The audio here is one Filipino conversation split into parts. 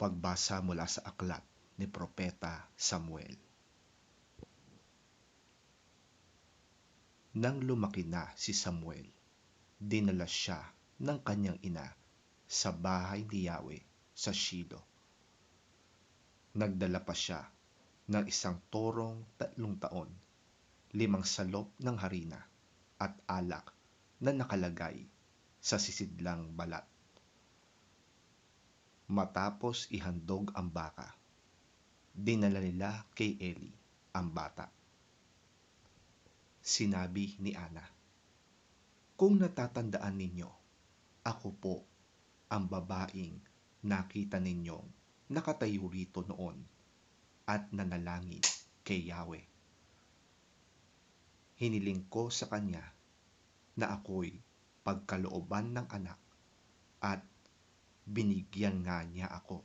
Pagbasa mula sa aklat ni Propeta Samuel. Nang lumaki na si Samuel, dinala siya ng kanyang ina sa bahay ni Yahweh sa Shilo. Nagdala pa siya ng 1 torong 3 taon, 5 salop ng harina at alak na nakalagay sa sisidlang balat. Matapos ihandog ang baka, dinala nila kay Eli ang bata. Sinabi ni Ana, "Kung natatandaan ninyo, ako po ang babaeng nakita ninyong nakatayo rito noon at nanalangin kay Yahweh. Hiniling ko sa kanya na ako'y pagkalooban ng anak at binigyan nga niya ako.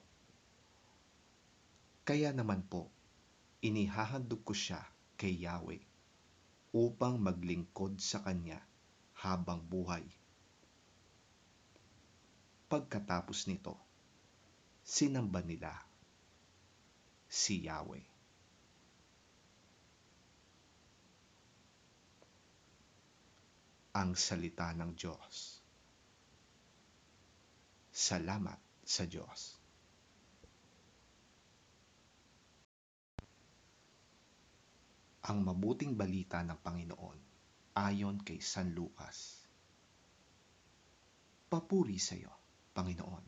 Kaya naman po, inihahandog ko siya kay Yahweh upang maglingkod sa kanya habang buhay." Pagkatapos nito, sinamba nila si Yahweh. Ang salita ng Diyos. Salamat sa Diyos. Ang mabuting balita ng Panginoon ayon kay San Lucas. Papuri sa iyo, Panginoon.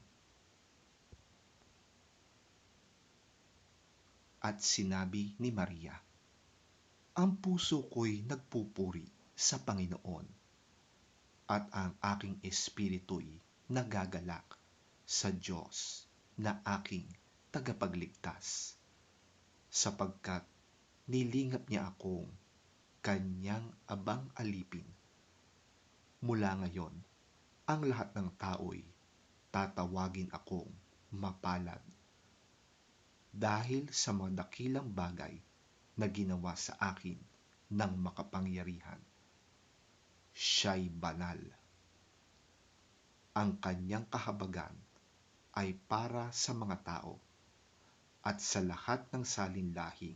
At sinabi ni Maria, "Ang puso ko'y nagpupuri sa Panginoon, at ang aking espiritu'y nagagalak sa Diyos na aking tagapagligtas, sapagkat nilingap niya akong kanyang abang alipin. Mula ngayon, ang lahat ng tao'y tatawagin akong mapalad dahil sa mga dakilang bagay na ginawa sa akin ng makapangyarihan. Siya'y banal. Ang kanyang kahabagan ay para sa mga tao, at sa lahat ng salinlahing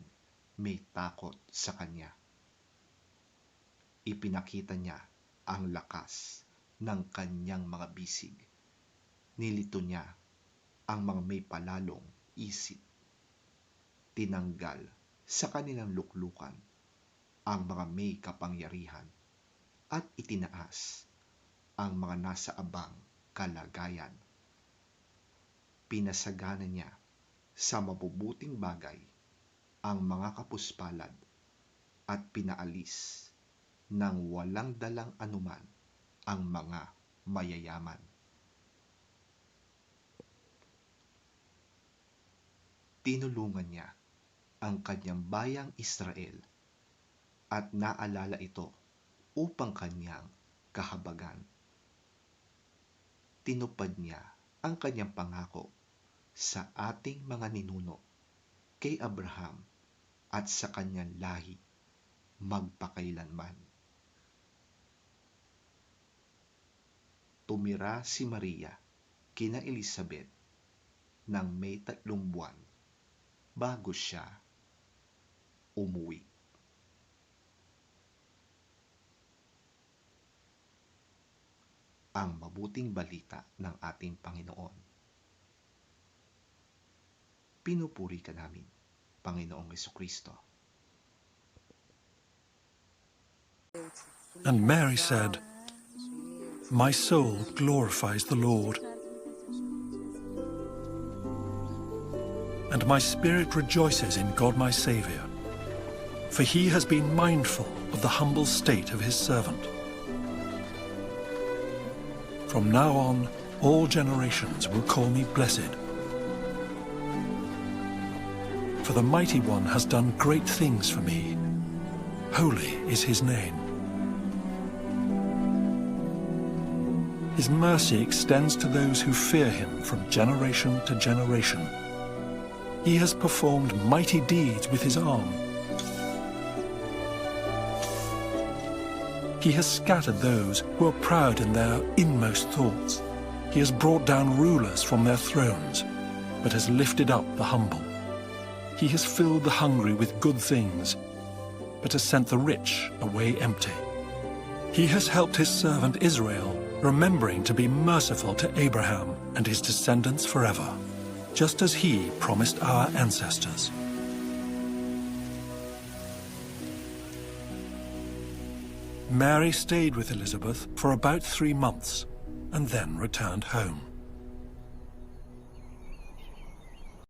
may takot sa kanya. Ipinakita niya ang lakas ng kanyang mga bisig. Nilito niya ang mga may palalong isip. Tinanggal sa kanilang luklukan ang mga may kapangyarihan at itinaas ang mga nasa abang kalagayan. Pinasagana niya sa mabubuting bagay ang mga kapuspalad at pinaalis ng walang dalang anuman ang mga mayayaman. Tinulungan niya ang kanyang bayang Israel at naalala ito upang kanyang kahabagan. Tinupad niya ang kanyang pangako sa ating mga ninuno, kay Abraham at sa kanyang lahi magpakailanman." Tumira si Maria kina Elizabeth ng may 3 buwan bago siya umuwi. Ang mabuting balita ng ating Panginoon. Pinupuri ka namin, Panginoong Jesucristo. And Mary said, "My soul glorifies the Lord, and my spirit rejoices in God my Saviour, for he has been mindful of the humble state of his servant. From now on, all generations will call me blessed. For the Mighty One has done great things for me. Holy is his name. His mercy extends to those who fear him from generation to generation. He has performed mighty deeds with his arm. He has scattered those who are proud in their inmost thoughts. He has brought down rulers from their thrones but has lifted up the humble. He has filled the hungry with good things, but has sent the rich away empty. He has helped his servant Israel, remembering to be merciful to Abraham and his descendants forever, just as he promised our ancestors. Mary stayed with Elizabeth for about 3 months and then returned home.